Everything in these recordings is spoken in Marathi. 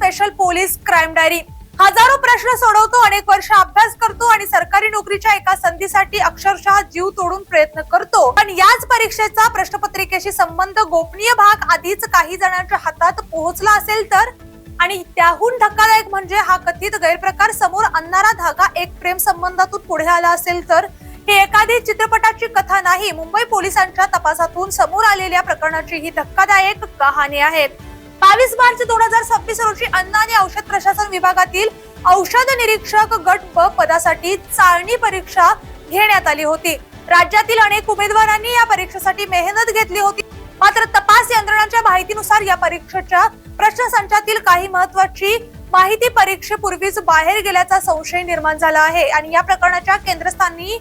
Special police crime diary. हजारो प्रश्न सोडवतो, अनेक वर्ष अभ्यास करतो आणि सरकारी नोकरीच्या एका संधीसाठी अक्षरशः जीव तोडून प्रयत्न करतो। पण याच परीक्षेचा प्रश्नपत्रिकेशी संबंध गोपनीय भाग आधीच काही जणांच्या हातात पोहोचला असेल तर, आणि त्याहून धक्कादायक म्हणजे हा कथित गैरप्रकार समोर आणणारा धागा एक प्रेम संबंधातून पुढे आला असेल तर। ही एखादी चित्रपटाची कथा नाही, मुंबई पोलिसांच्या तपासातून समोर आलेल्या प्रकरणाची ही धक्कादायक कहाणी आहे। 22 मार्च 2026 रोजी अन्न आणि औषध प्रशासन विभागातील औषध निरीक्षक गट ब पदासाठी चाळणी परीक्षा घेण्यात आली होती। राज्यातील अनेक उमेदवारांनी या परीक्षेसाठी मेहनत घेतली होती, मात्र तपास यंत्रणांच्या माहितीनुसार या परीक्षेच्या प्रश्नसंचातील काही महत्त्वाची माहिती परीक्षेपूर्वीच बाहेर गेल्याचा संशय निर्माण झाला आहे। आणि या प्रकरणाच्या केंद्रस्थानी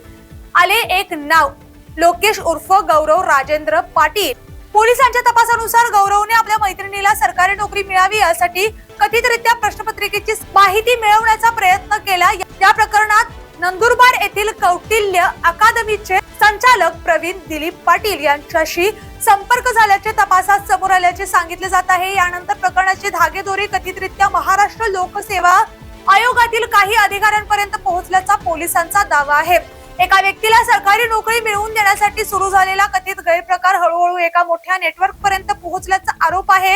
आले एक नाव, लोकेश उर्फ गौरव राजेंद्र पाटील। पोलिसांच्या तपासानुसार गौरवने आपल्या मैत्रिणीला सरकारी नोकरी मिळावी यासाठी कथितरित्या प्रश्नपत्रिकेची माहिती मिळवण्याचा प्रयत्न केला। या प्रकरणात नंदुरबार येथील कौटिल्य अकादमीचे संचालक प्रवीण दिलीप पाटील यांच्याशी संपर्क झाल्याचे तपासात समोर आल्याचे सांगितले जात आहे। यानंतर प्रकरणाची धागेदोरी कथितरित्या महाराष्ट्र लोकसेवा आयोगातील काही अधिकाऱ्यांपर्यंत पोहोचल्याचा पोलिसांचा दावा आहे। एका व्यक्तीला सरकारी नोकरी मिळवून देण्यासाठी सुरू झालेला कथित गैरप्रकार हळूहळू एका मोठ्या नेटवर्क पर्यंत पोहोचल्याचा आरोप आहे।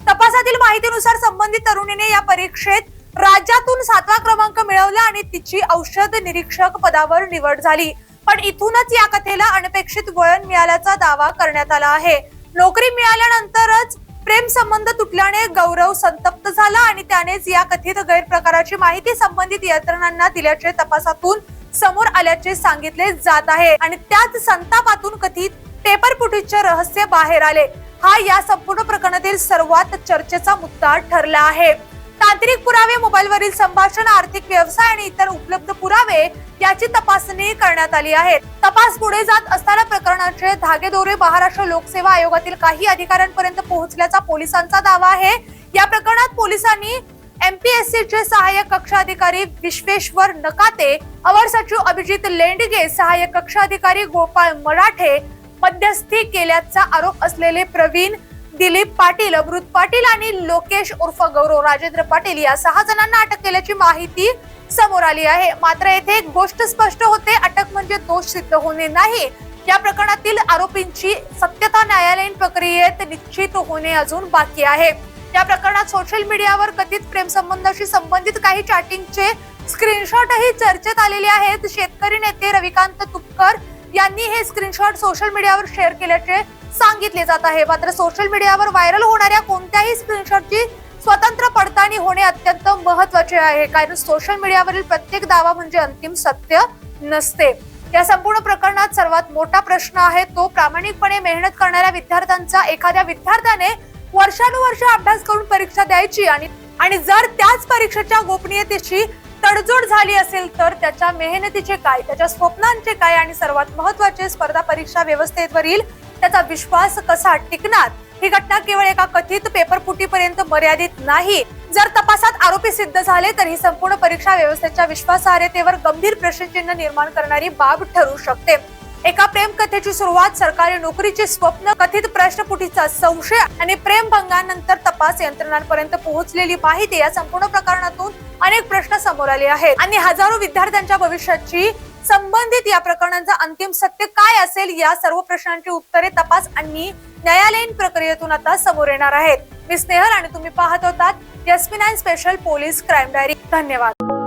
तपासातील माहितीनुसार संबंधित तरुणीने या परीक्षेत राज्यातून 7वा क्रमांक मिळवला आणि तिची औषध निरीक्षक पदावर निवड झाली। पण इथूनच या कथेला अनपेक्षित वळण मिळाल्याचा दावा करण्यात आला आहे। नोकरी मिळाल्यानंतरच प्रेम संबंध तुटल्याने गौरव संतप्त झाला आणि त्यानेच या कथित गैरप्रकाराची माहिती संबंधित यंत्रणांना दिल्याचे तपासातून समोर आल्याचे सांगितले जात आहे। आणि त्याच संतापातून कथित पेपर फुटेजचे रहस्य बाहेर आले। हा या संपूर्ण प्रकरणातील सर्वात चर्चेचा मुद्दा ठरला आहे। तांत्रिक पुरावे, मोबाईलवरील संभाषण, आर्थिक व्यवसाय आणि इतर उपलब्ध पुरावे याची तपासणी करण्यात आली आहे। तपास पुढे जात असताना प्रकरणाचे धागेदोरे महाराष्ट्र लोकसेवा आयोगातील काही अधिकाऱ्यांपर्यंत पोहोचल्याचा पोलिसांचा दावा आहे। या प्रकरणात पोलिसांनी एमपीएससी चे सहाय्यक कक्ष अधिकारी विश्वेश्वर नकाते, अवर सचिव अभिजित लेंडगे, सहाय्यक कक्ष अधिकारी गोपाळ मराठे, मध्यस्थी केल्याचा आरोप असलेले प्रवीण दिलीप पाटील, अमृत पाटील आणि लोकेश उर्फ गौरव राजेंद्र पाटील या 6 जणांना अटक केल्याची माहिती समोर आली आहे। मात्र येथे एक गोष्ट स्पष्ट होते, अटक म्हणजे दोष सिद्ध होणे नाही। या प्रकरणातील आरोपींची सत्यता न्यायालयीन प्रक्रियेत निश्चित होणे अजून बाकी आहे। या प्रकरणात सोशल मीडियावर कथित प्रेम संबंधाशी संबंधित काही चॅटिंगचे स्क्रीनशॉटही चर्चेत आलेले आहेत। शेतकरी नेते रविकांत तुपकर यांनी हे स्क्रीनशॉट सोशल मीडियावर शेअर केल्याचे सांगितले जात आहे। मात्र सोशल मीडियावर व्हायरल होणाऱ्या कोणत्याही स्क्रीनशॉटची स्वतंत्र पडताळणी होणे अत्यंत महत्त्वाचे आहे, कारण सोशल मीडियावरील प्रत्येक दावा म्हणजे अंतिम सत्य नसते। या संपूर्ण प्रकरणात सर्वात मोठा प्रश्न आहे तो प्रामाणिकपणे मेहनत करणाऱ्या विद्यार्थ्यांचा। एखाद्या विद्यार्थ्याने वर्षानुवर्ष अभ्यास करून परीक्षा द्यायची आणि जर त्याच परीक्षेच्या गोपनीयतेशी तडजोड झाली असेल तर त्याच्या मेहनतीचे काय, त्याच्या स्वप्नांचे काय आणि सर्वात महत्त्वाचे स्पर्धा परीक्षा व्यवस्थेवरील त्याचा विश्वास कसा टिकणार। ही घटना केवळ एका कथित पेपरफुटीपर्यंत मर्यादित नाही। जर तपासात आरोपी सिद्ध झाले तर ही संपूर्ण परीक्षा व्यवस्थेच्या विश्वासार्हतेवर गंभीर प्रश्नचिन्ह निर्माण करणारी बाब ठरू शकते। एका प्रेम कथेची सुरुवात, सरकारी नोकरीचे स्वप्न, कथित प्रश्नफुटीचा संशय आणि प्रेमभंगानंतर तपास यंत्रणांपर्यंत पोहोचलेली माहिती, या संपूर्ण प्रकरणातून अनेक प्रश्न समोर आले आहेत आणि हजारो विद्यार्थ्यांच्या भविष्याची संबंधित या प्रकरणाचा अंतिम सत्य काय असेल, या सर्व प्रश्नांची उत्तरे तपास आणि न्यायालयीन प्रक्रियेतून आता समोर येणार आहेत। मी स्नेहल आणि तुम्ही पाहत होतात SP9 special police crime diary. धन्यवाद।